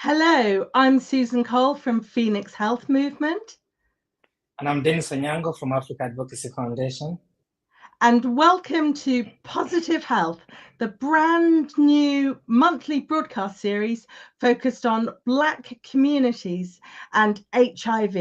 Hello, I'm Susan Cole from Phoenix Health Movement. And I'm Denis Onyango from Africa Advocacy Foundation. And welcome to Positive Health, the brand new monthly broadcast series focused on Black communities and HIV.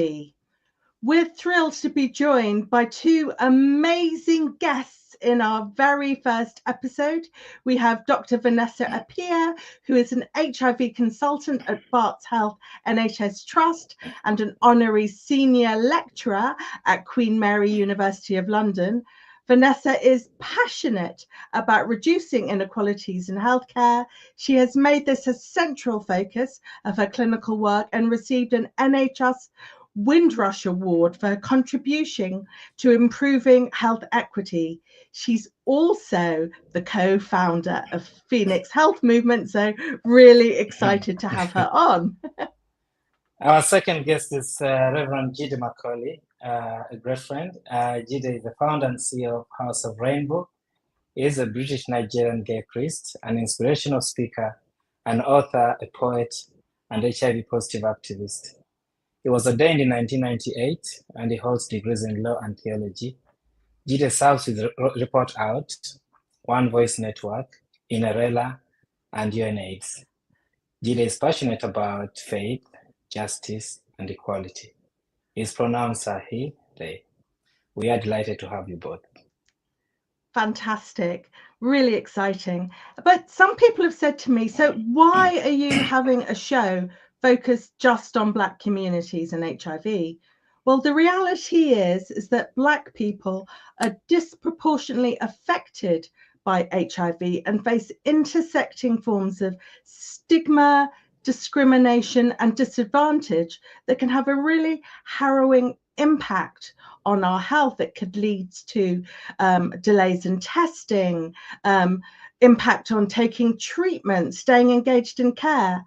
We're thrilled to be joined by two amazing guests in our very first episode. We have Dr Vanessa Apea, who is an HIV consultant at Barts Health NHS Trust and an honorary senior lecturer at Queen Mary University of London. Vanessa is passionate about reducing inequalities in healthcare. She has made this a central focus of her clinical work and received an NHS Windrush Award for her contribution to improving health equity. She's also the co-founder of Phoenix Health Movement, so really excited to have her on. Our second guest is Rev Jide Macaulay, a great friend. Jide is the founder and CEO of House of Rainbow. He is a British Nigerian gay priest, an inspirational speaker, an author, a poet, and HIV positive activist. He was ordained in 1998 and he holds degrees in law and theology. Jide serves with Report Out, One Voice Network, Inarela, and UNAIDS. Jide is passionate about faith, justice, and equality. His pronouns are he, they. We are delighted to have you both. Fantastic, really exciting. But some people have said to me, so why are you having a show focused just on Black communities and HIV? Well, the reality is that Black people are disproportionately affected by HIV and face intersecting forms of stigma, discrimination, and disadvantage that can have a really harrowing impact on our health. It could lead to delays in testing, impact on taking treatment, staying engaged in care.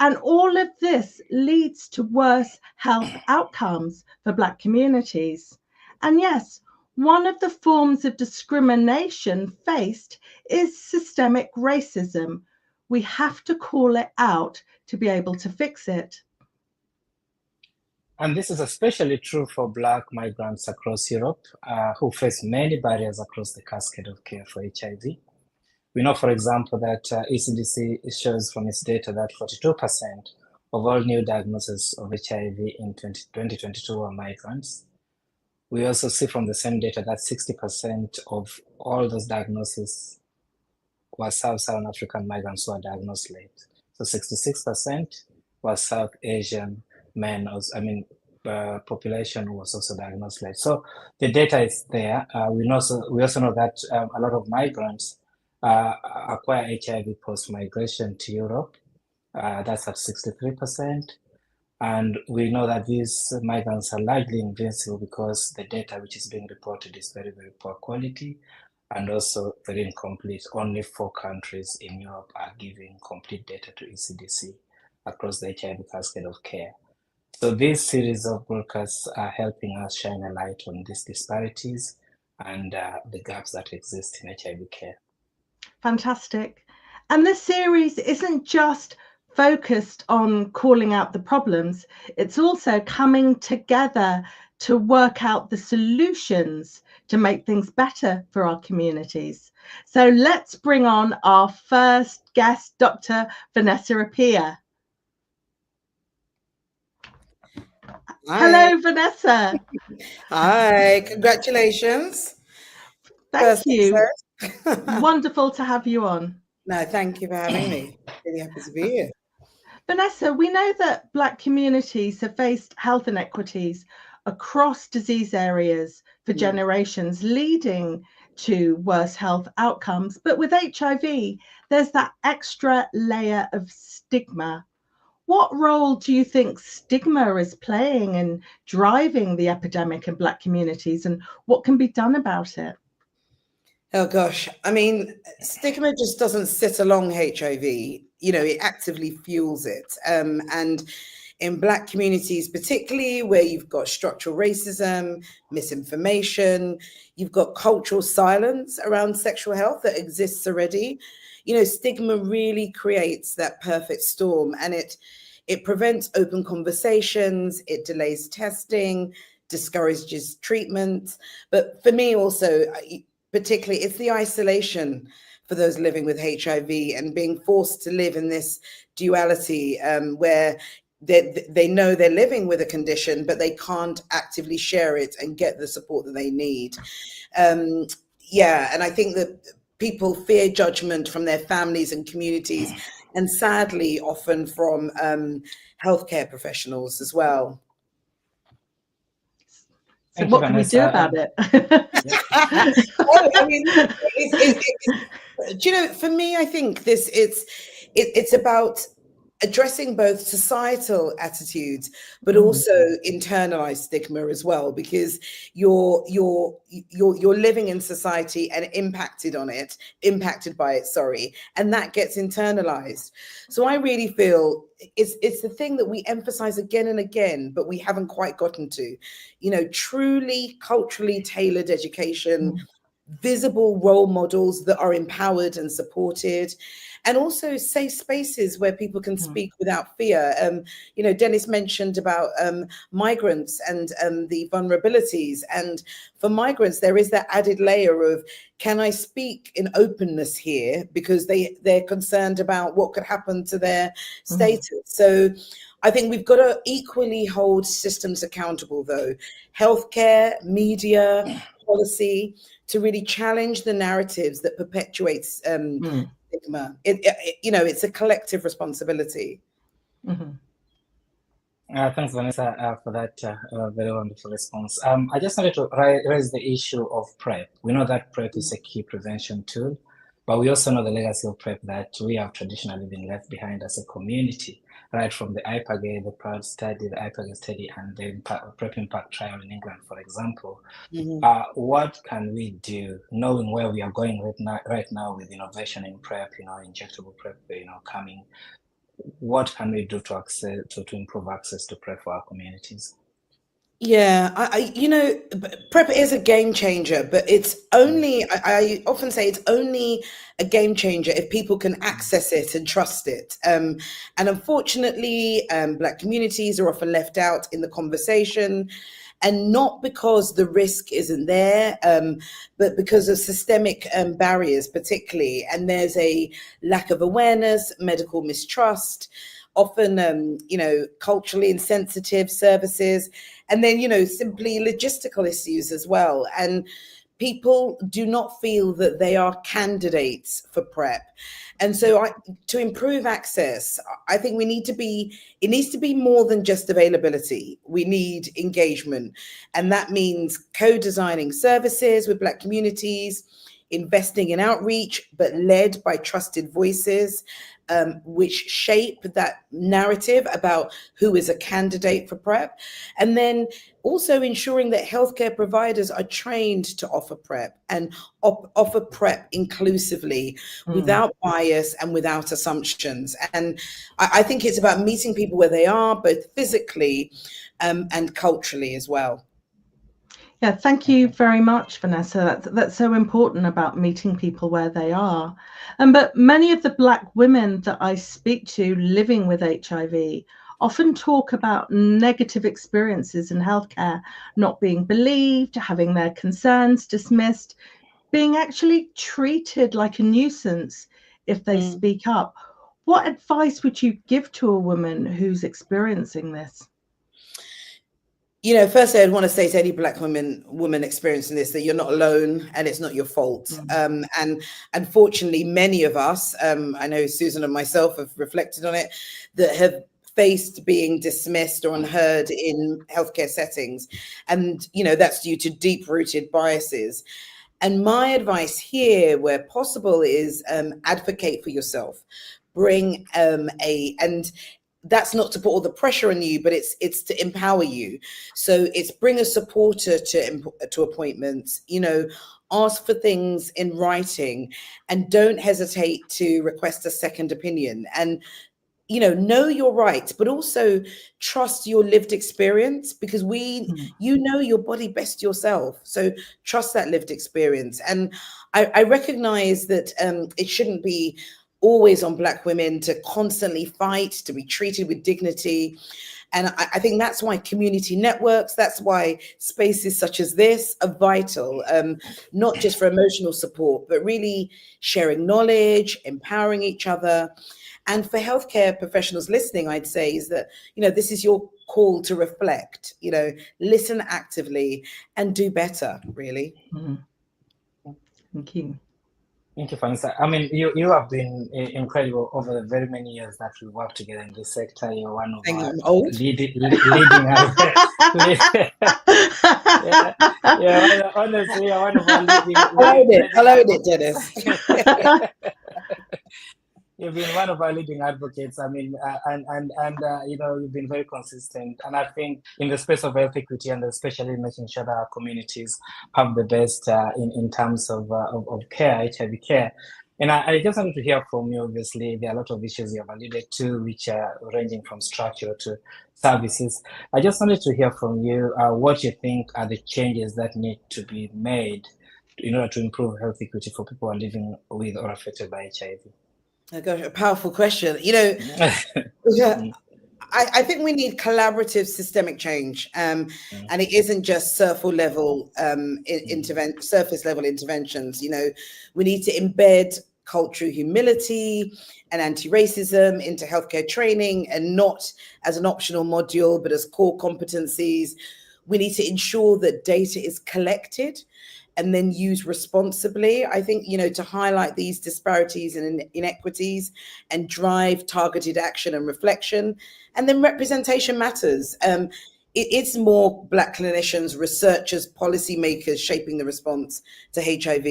And all of this leads to worse health outcomes for Black communities. And yes, one of the forms of discrimination faced is systemic racism. We have to call it out to be able to fix it. And this is especially true for Black migrants across Europe who face many barriers across the cascade of care for HIV. We know, for example, that ECDC shows from its data that 42% of all new diagnoses of HIV in 2022 were migrants. We also see from the same data that 60% of all those diagnoses were Sub-Saharan African migrants who were diagnosed late. So 66% was South Asian men, population who was also diagnosed late. So the data is there. We also know that a lot of migrants acquire HIV post-migration to Europe. That's at 63%. And we know that these migrants are largely invincible because the data which is being reported is very, very poor quality and also very incomplete. Only 4 countries in Europe are giving complete data to ECDC across the HIV cascade of care. So this series of broadcasts are helping us shine a light on these disparities and the gaps that exist in HIV care. Fantastic. And this series isn't just focused on calling out the problems, it's also coming together to work out the solutions to make things better for our communities. So let's bring on our first guest, Dr Vanessa Apea. Hi. Hello, Vanessa. Hi, congratulations. Thank you. Wonderful to have you on. No, thank you for having me. Really happy to be here. Vanessa, we know that Black communities have faced health inequities across disease areas for generations, leading to worse health outcomes. But with HIV, there's that extra layer of stigma. What role do you think stigma is playing in driving the epidemic in Black communities, and what can be done about it? Oh gosh, I mean, stigma just doesn't sit along HIV. It actively fuels it. And in Black communities, particularly where you've got structural racism, misinformation, you've got cultural silence around sexual health that exists already. Stigma really creates that perfect storm, and it prevents open conversations, it delays testing, discourages treatment. But for me, also, particularly, it's the isolation for those living with HIV and being forced to live in this duality, where they know they're living with a condition, but they can't actively share it and get the support that they need. And I think that people fear judgment from their families and communities, and sadly, often from healthcare professionals as well. So what can we do about it? I mean, do you know, for me, I think it's about addressing both societal attitudes, but also internalized stigma as well, because you're living in society and impacted by it, and that gets internalized. So I really feel it's the thing that we emphasize again and again, but we haven't quite gotten to, truly culturally tailored education, visible role models that are empowered and supported, and also safe spaces where people can speak without fear. Denis mentioned about migrants and the vulnerabilities. And for migrants, there is that added layer of, can I speak in openness here? Because they're concerned about what could happen to their status. So I think we've got to equally hold systems accountable, though. Healthcare, media, policy, to really challenge the narratives that perpetuates stigma. It's a collective responsibility. Thanks, Vanessa, for that very wonderful response. I just wanted to raise the issue of PrEP. We know that PrEP is a key prevention tool, but we also know the legacy of PrEP, that we have traditionally been left behind as a community, right from the IPAGA, the PROUD study, the IPAGA study, and the PrEP impact trial in England, for example. What can we do, knowing where we are going right now with innovation in PrEP, injectable PrEP, coming? What can we do to improve access to PrEP for our communities? Yeah, PrEP is a game changer, but it's only, I often say it's only a game changer if people can access it and trust it. And unfortunately, Black communities are often left out in the conversation, and not because the risk isn't there, but because of systemic barriers, particularly. And there's a lack of awareness, medical mistrust, often, culturally insensitive services, and then, simply logistical issues as well. And people do not feel that they are candidates for PrEP. And so to improve access, I think it needs to be more than just availability. We need engagement. And that means co-designing services with Black communities, investing in outreach, but led by trusted voices, which shape that narrative about who is a candidate for PrEP. And then also ensuring that healthcare providers are trained to offer PrEP and offer PrEP inclusively, without bias and without assumptions. And I think it's about meeting people where they are, both physically and culturally as well. Yeah, thank you very much, Vanessa. That's so important about meeting people where they are. But many of the Black women that I speak to living with HIV often talk about negative experiences in healthcare, not being believed, having their concerns dismissed, being actually treated like a nuisance if they speak up. What advice would you give to a woman who's experiencing this? Firstly, I'd want to say to any Black woman experiencing this, that you're not alone and it's not your fault. And unfortunately, many of us, I know Susan and myself have reflected on it, that have faced being dismissed or unheard in healthcare settings. And, that's due to deep-rooted biases. And my advice here, where possible, is advocate for yourself. Bring and that's not to put all the pressure on you, but it's to empower you. So it's bring a supporter to appointments, ask for things in writing, and don't hesitate to request a second opinion. And know your rights, but also trust your lived experience, because you know your body best yourself. So trust that lived experience. And I recognize that it shouldn't be always on Black women to constantly fight, to be treated with dignity. And I think that's why community networks, that's why spaces such as this are vital, not just for emotional support, but really sharing knowledge, empowering each other. And for healthcare professionals listening, I'd say is that, this is your call to reflect, listen actively and do better, really. Thank you. Thank you, Vanessa. I mean, you have been incredible over the very many years that we worked together in this sector. You're one of our leading honestly, you're one of our leading. I loved it, Denis. You've been one of our leading advocates. I mean, you've been very consistent. And I think in the space of health equity, and especially making sure that our communities have the best in terms of care, HIV care. And I just wanted to hear from you. Obviously, there are a lot of issues you have alluded to, which are ranging from structure to services. I just wanted to hear from you what you think are the changes that need to be made in order to improve health equity for people who are living with or affected by HIV. Oh gosh, a powerful question. I think we need collaborative systemic change, and it isn't just surface level interventions. We need to embed cultural humility and anti-racism into healthcare training, and not as an optional module, but as core competencies. We need to ensure that data is collected and then used responsibly. I think, to highlight these disparities and inequities and drive targeted action and reflection. And then representation matters. It's more Black clinicians, researchers, policymakers shaping the response to HIV.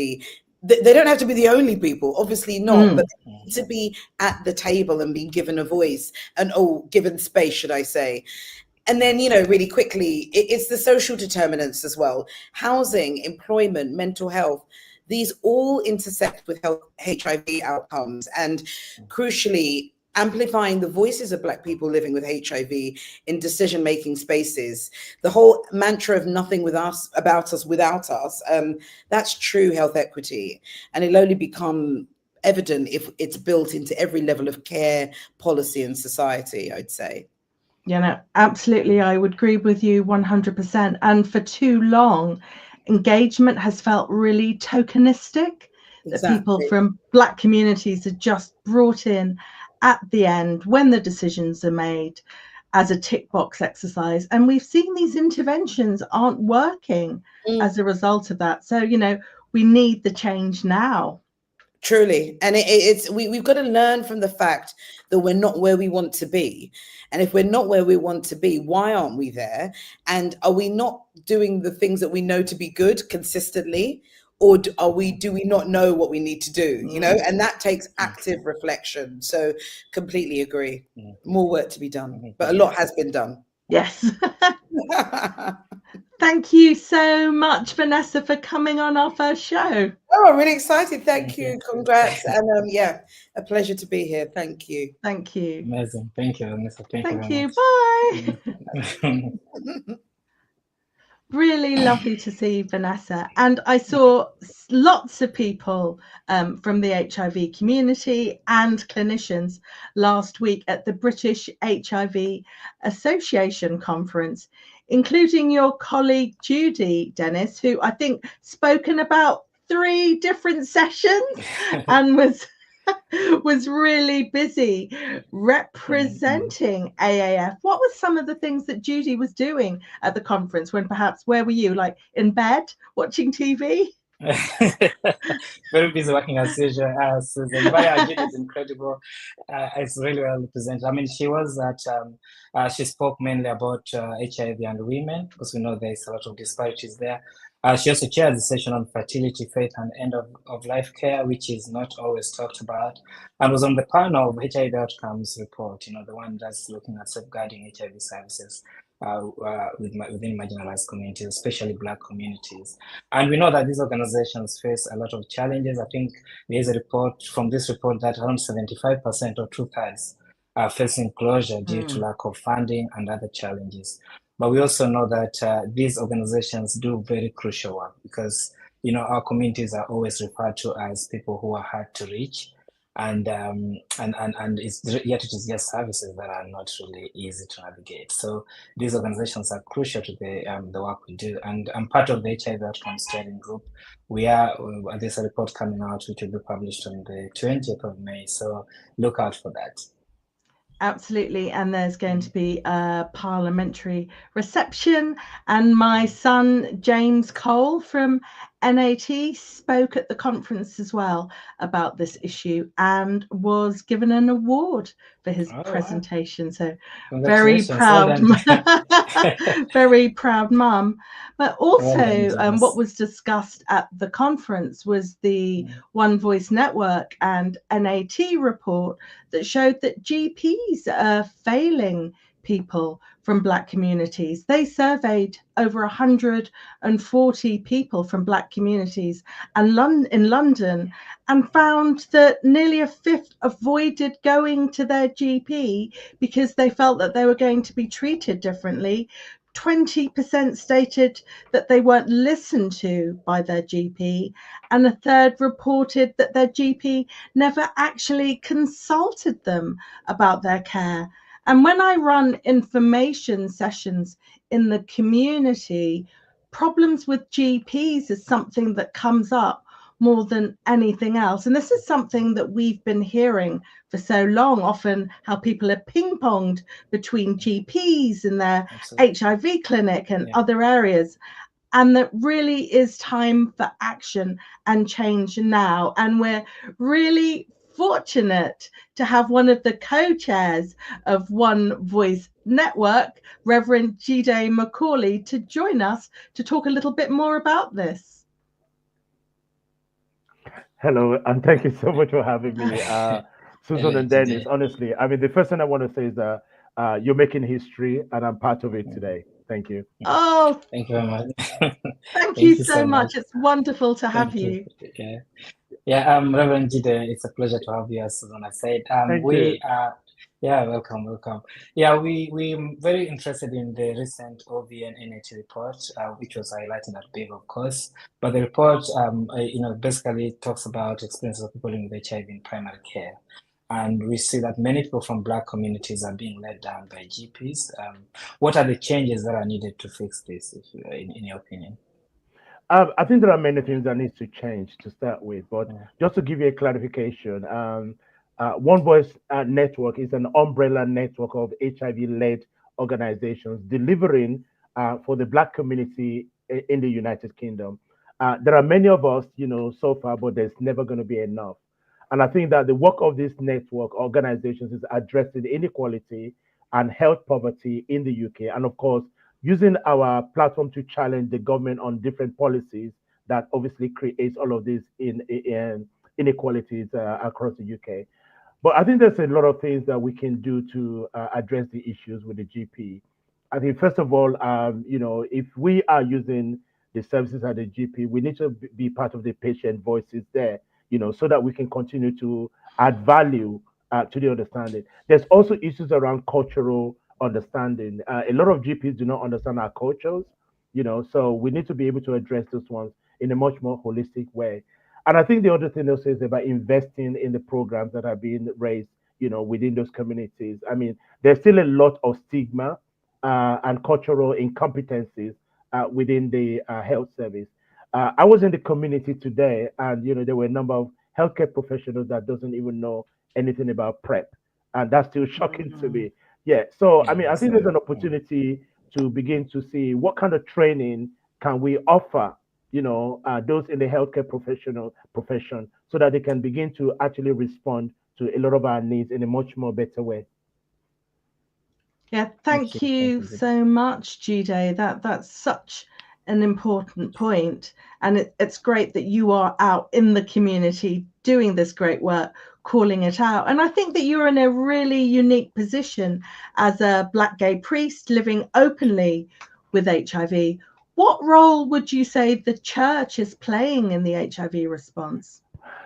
They don't have to be the only people, obviously not, but they need to be at the table and be given a voice and given space, should I say. And then, really quickly, it's the social determinants as well. Housing, employment, mental health, these all intersect with HIV outcomes. And crucially, amplifying the voices of Black people living with HIV in decision-making spaces. The whole mantra of nothing with us, about us, without us, that's true health equity. And it'll only become evident if it's built into every level of care, policy, and society, I'd say. Absolutely. I would agree with you 100%. And for too long, engagement has felt really tokenistic. Exactly. That people from Black communities are just brought in at the end when the decisions are made as a tick box exercise. And we've seen these interventions aren't working as a result of that. So, we need the change now. Truly. And we've got to learn from the fact that we're not where we want to be. And if we're not where we want to be, why aren't we there? And are we not doing the things that we know to be good consistently? Or do we not know what we need to do? And that takes active reflection. So completely agree. More work to be done, but a lot has been done. Yes. Thank you so much, Vanessa, for coming on our first show. Oh, I'm really excited. Thank you. Congrats. And a pleasure to be here. Thank you. Thank you. Amazing. Thank you, Vanessa. Thank you. Bye. Really lovely to see Vanessa. And I saw lots of people from the HIV community and clinicians last week at the British HIV Association conference, including your colleague Judy, Denis, who I think spoken about 3 different sessions and was really busy representing AAF. What were some of the things that Judy was doing at the conference when where were you, like in bed watching TV? Very busy working as usual. Susan, but Judy is incredible. It's really well represented. I mean, she was at, she spoke mainly about HIV and women, because we know there's a lot of disparities there. She also chaired the session on fertility, faith, and end of life care, which is not always talked about, and was on the panel of HIV outcomes report, the one that's looking at safeguarding HIV services. within marginalized communities, especially Black communities. And we know that these organizations face a lot of challenges. I think there is a report from this report that around 75% or 2/3 are facing closure due to lack of funding and other challenges. But we also know that these organizations do very crucial work because, you know, our communities are always referred to as people who are hard to reach. And yet it is just services that are not really easy to navigate. So these organizations are crucial to the work we do. And I'm part of the HIV Outcome Steering Group. There's a report coming out which will be published on the 20th of May. So look out for that. Absolutely, and there's going to be a parliamentary reception, and my son James Cole from NAT spoke at the conference as well about this issue and was given an award for his presentation. Wow. So very proud, very proud mum. But also what was discussed at the conference was the One Voice Network and NAT report that showed that GPs are failing people from Black communities. They surveyed over 140 people from Black communities and in London and found that nearly a fifth avoided going to their GP because they felt that they were going to be treated differently. 20% stated that they weren't listened to by their GP, and a third reported that their GP never actually consulted them about their care. And when I run information sessions in the community, problems with GPs is something that comes up more than anything else. And this is something that we've been hearing for so long, often how people are ping-ponged between GPs and their HIV clinic and other areas. And that really is time for action and change now. And we're really fortunate to have one of the co-chairs of One Voice Network, Rev Jide Macaulay, to join us to talk a little bit more about this. Hello, and thank you so much for having me, Susan and Denis. Honestly, I mean, the first thing I want to say is that you're making history, and I'm part of it today. Thank you. Oh, thank you very much. Thank you so much. It's wonderful to have you. Reverend Jide, it's a pleasure to have you, as Susan said. Welcome. Yeah, we're very interested in the recent OVN NHS report, which was highlighted at BIG, of course. But the report, basically talks about experiences of people living with HIV in primary care. And we see that many people from Black communities are being let down by GPs. What are the changes that are needed to fix this, in your opinion? I think there are many things that need to change to start with. But just to give you a clarification, One Voice Network is an umbrella network of HIV-led organizations delivering for the Black community in the United Kingdom. There are many of us, so far, but there's never going to be enough. And I think that the work of this network organizations is addressing inequality and health poverty in the UK. And of course, using our platform to challenge the government on different policies that obviously creates all of these inequalities across the UK. But I think there's a lot of things that we can do to address the issues with the GP. I think, first of all, if we are using the services at the GP, we need to be part of the patient voices there, so that we can continue to add value to the understanding. There's also issues around cultural understanding. A lot of GPs do not understand our cultures, so we need to be able to address those ones in a much more holistic way. And I think the other thing also is about investing in the programs that are being raised, within those communities. I mean, there's still a lot of stigma and cultural incompetencies within the health service. I was in the community today, and there were a number of healthcare professionals that doesn't even know anything about PrEP, and that's still shocking to me. Yeah, so I mean, I think there's an opportunity to begin to see what kind of training can we offer, those in the healthcare profession, so that they can begin to actually respond to a lot of our needs in a much more better way. Yeah, thank you so much, Jide. That's such an important point, and it's great that you are out in the community doing this great work, calling it out. And I think that you're in a really unique position as a Black gay priest living openly with HIV. What role would you say the church is playing in the HIV response?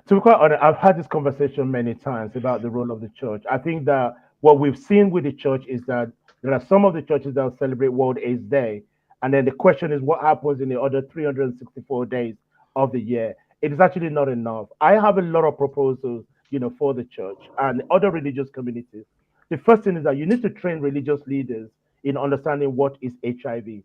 To be quite honest, I've had this conversation many times about the role of the church. I think that what we've seen with the church is that there are some of the churches that will celebrate World AIDS Day. And then the question is what happens in the other 364 days of the year? It is actually not enough. I have a lot of proposals, for the church and other religious communities. The first thing is that you need to train religious leaders in understanding what is HIV.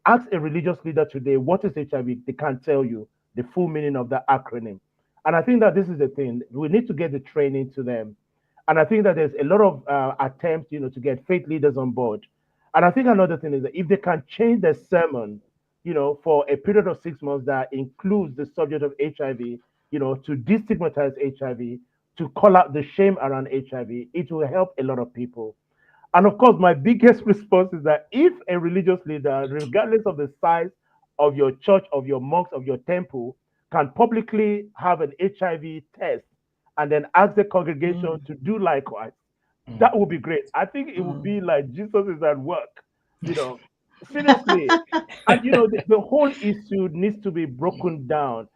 Ask a religious leader today, what is HIV? They can't tell you the full meaning of that acronym. And I think that this is the thing. We need to get the training to them. And I think that there's a lot of attempts, to get faith leaders on board. And I think another thing is that if they can change their sermon, for a period of 6 months that includes the subject of HIV, to destigmatize HIV, to call out the shame around HIV, it will help a lot of people. And of course, my biggest response is that if a religious leader, regardless of the size of your church, of your mosque, of your temple, can publicly have an HIV test and then ask the congregation to do likewise, that would be great. I think it would be like Jesus is at work, seriously. And, the whole issue needs to be broken down.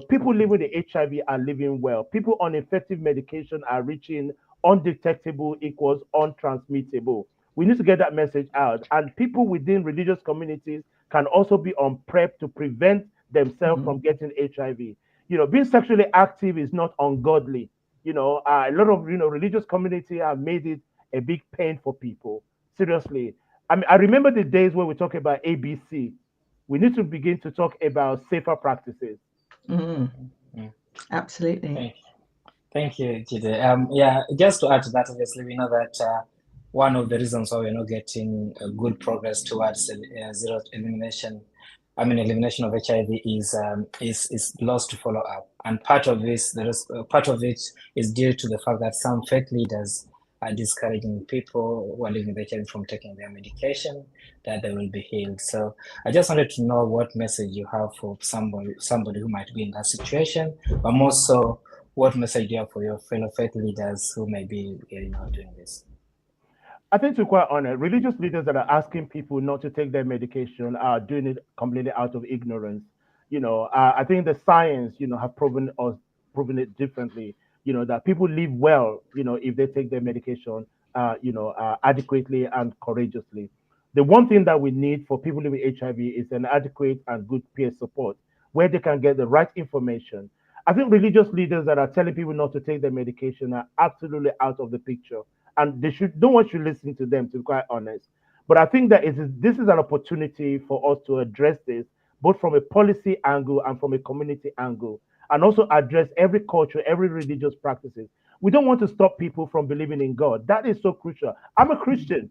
People living with the HIV are living well. People on effective medication are reaching undetectable equals untransmittable. We need to get that message out. And people within religious communities can also be on prep to prevent themselves from getting HIV. Being sexually active is not ungodly. A lot of religious community have made it a big pain for people. Seriously. I remember the days where we talk about ABC. We need to begin to talk about safer practices. Absolutely. Thank you, Jide. Yeah, just to add to that, obviously, we know that one of the reasons why we're not getting good progress towards zero elimination, elimination of HIV is lost to follow up, and part of this, part of it is due to the fact that some faith leaders are discouraging people who are living with HIV from taking their medication, that they will be healed. So I just wanted to know what message you have for somebody who might be in that situation, but more so, what message do you have for your fellow faith leaders who may be doing this? I think, to be quite honest, religious leaders that are asking people not to take their medication are doing it completely out of ignorance. I think the science, have proven it differently. That people live well, if they take their medication, adequately and courageously. The one thing that we need for people living with HIV is an adequate and good peer support, where they can get the right information. I think religious leaders that are telling people not to take their medication are absolutely out of the picture, and no one should listen to them, to be quite honest. But I think that this is an opportunity for us to address this, both from a policy angle and from a community angle, and also address every culture, every religious practices. We don't want to stop people from believing in God. That is so crucial. I'm a Christian,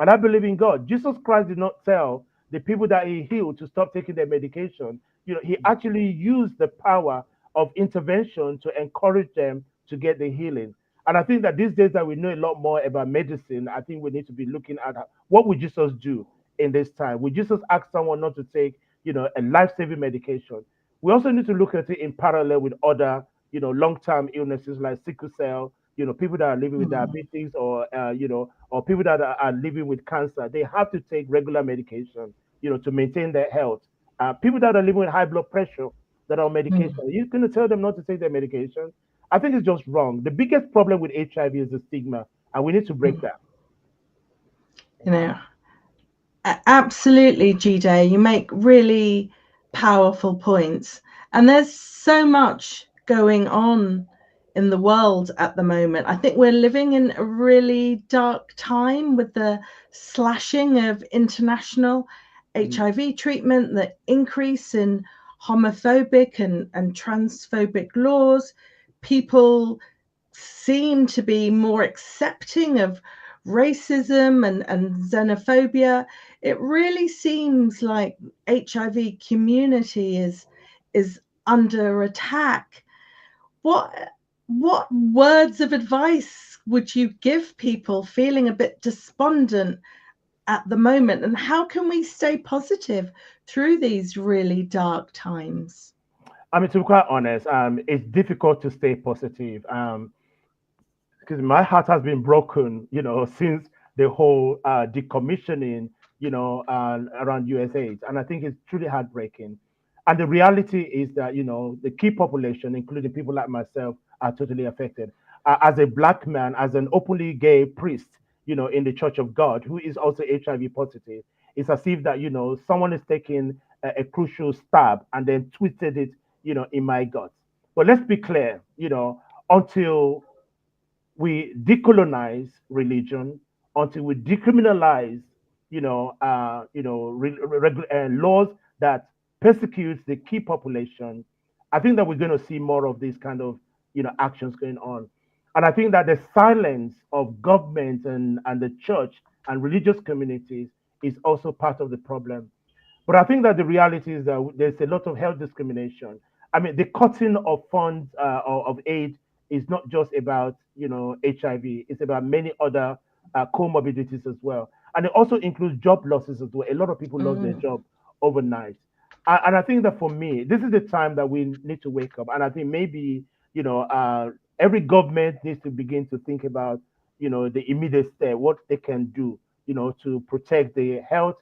and I believe in God. Jesus Christ did not tell the people that he healed to stop taking their medication. He actually used the power of intervention to encourage them to get the healing. And I think that these days that we know a lot more about medicine, I think we need to be looking at what would Jesus do in this time? Would Jesus ask someone not to take, a life-saving medication? We also need to look at it in parallel with other, long-term illnesses like sickle cell, people that are living with diabetes or people that are living with cancer. They have to take regular medication, to maintain their health. People that are living with high blood pressure, that are on medication, you're going to tell them not to take their medication? I think it's just wrong. The biggest problem with HIV is the stigma, and we need to break that. Absolutely, Jide. You make really powerful points. And there's so much going on in the world at the moment. I think we're living in a really dark time with the slashing of international HIV treatment, the increase in homophobic and transphobic laws. People seem to be more accepting of racism and xenophobia. It really seems like HIV community is under attack. What words of advice would you give people feeling a bit despondent at the moment, and how can we stay positive through these really dark times? I mean, to be quite honest, it's difficult to stay positive. Because my heart has been broken, since the whole decommissioning, around USAID. And I think it's truly heartbreaking. And the reality is that, the key population, including people like myself, are totally affected. As a black man, as an openly gay priest, in the Church of God, who is also HIV positive, it's as if that, someone is taking a crucial stab and then twisted it, in my guts. But let's be clear, until we decolonize religion, until we decriminalize, laws that persecute the key population, I think that we're going to see more of these kind of, actions going on. And I think that the silence of government and the church and religious communities is also part of the problem. But I think that the reality is that there's a lot of health discrimination. I mean, the cutting of funds of aid is not just about HIV. It's about many other comorbidities as well, and it also includes job losses as well. A lot of people lost their job overnight, and I think that for me, this is the time that we need to wake up. And I think maybe every government needs to begin to think about the immediate step, what they can do, to protect the health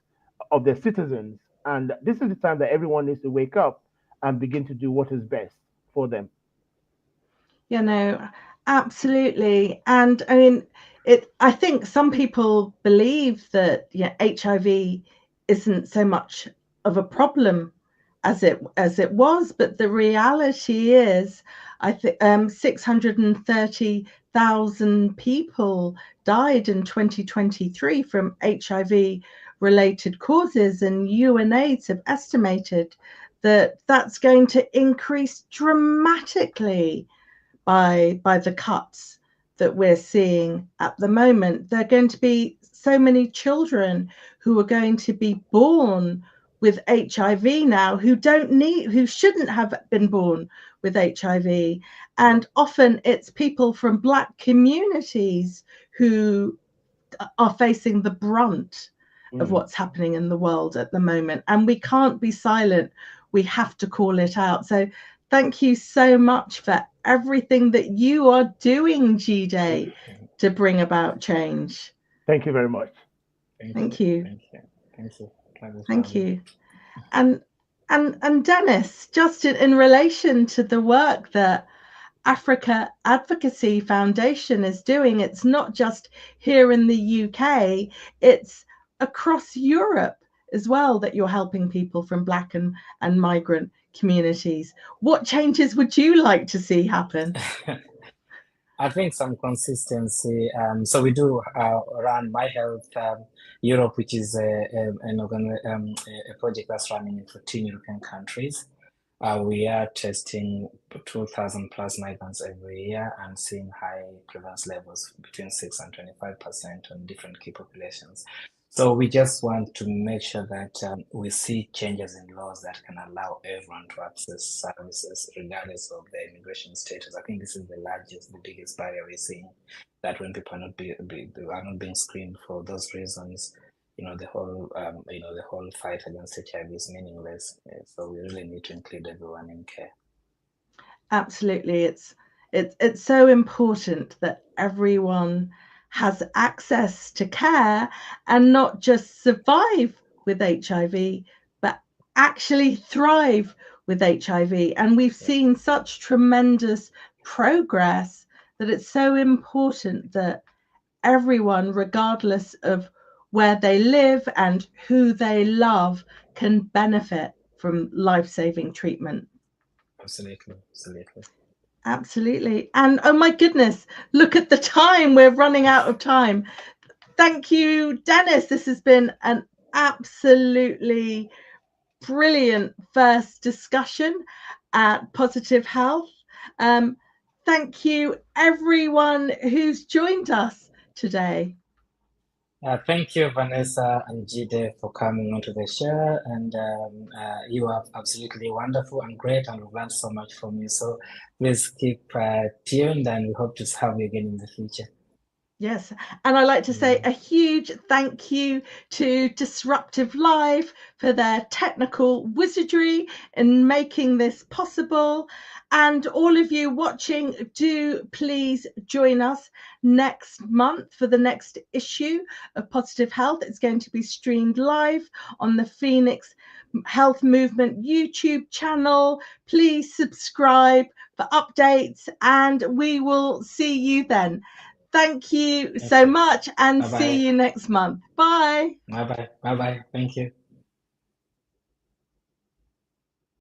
of their citizens. And this is the time that everyone needs to wake up and begin to do what is best for them. Absolutely. And I mean, I think some people believe that HIV isn't so much of a problem as it was, but the reality is, I think 630,000 people died in 2023 from HIV related causes, and UNAIDS have estimated that that's going to increase dramatically by the cuts that we're seeing at the moment. There are going to be so many children who are going to be born with HIV now who shouldn't have been born with HIV. And often it's people from Black communities who are facing the brunt of what's happening in the world at the moment. And we can't be silent. We have to call it out. So thank you so much for everything that you are doing, Jide, to bring about change. Thank you very much. Thank you. Thank you. Thank you. And Denis, just in relation to the work that Africa Advocacy Foundation is doing, it's not just here in the UK, it's across Europe as well that you're helping people from Black and migrant communities. What changes would you like to see happen? I think some consistency. So we do run My Health Europe, which is a project that's running in 14 European countries. We are testing 2,000 plus migrants every year and seeing high prevalence levels between 6 and 25% on different key populations. So we just want to make sure that we see changes in laws that can allow everyone to access services regardless of their immigration status. I think this is the biggest barrier we're seeing, that when people are not being screened for those reasons, the whole fight against HIV is meaningless. So we really need to include everyone in care. Absolutely, it's so important that everyone has access to care and not just survive with HIV, but actually thrive with HIV. And we've seen such tremendous progress that it's so important that everyone, regardless of where they live and who they love, can benefit from life-saving treatment. Absolutely. And oh my goodness, look at the time. We're running out of time. Thank you, Denis. This has been an absolutely brilliant first discussion at Positive Health. Thank you, everyone who's joined us today. Thank you, Vanessa and Jide, for coming onto the show. And you are absolutely wonderful and great, and we've learned so much from you. So please keep tuned, and we hope to have you again in the future. Yes, and I'd like to say a huge thank you to Disruptive Live for their technical wizardry in making this possible. And all of you watching, do please join us next month for the next issue of Positive Health. It's going to be streamed live on the Phoenix Health Movement YouTube channel. Please subscribe for updates, and we will see you then. Thank you so much, and Bye-bye. see you next month. Bye. Bye-bye. Bye-bye. Thank you.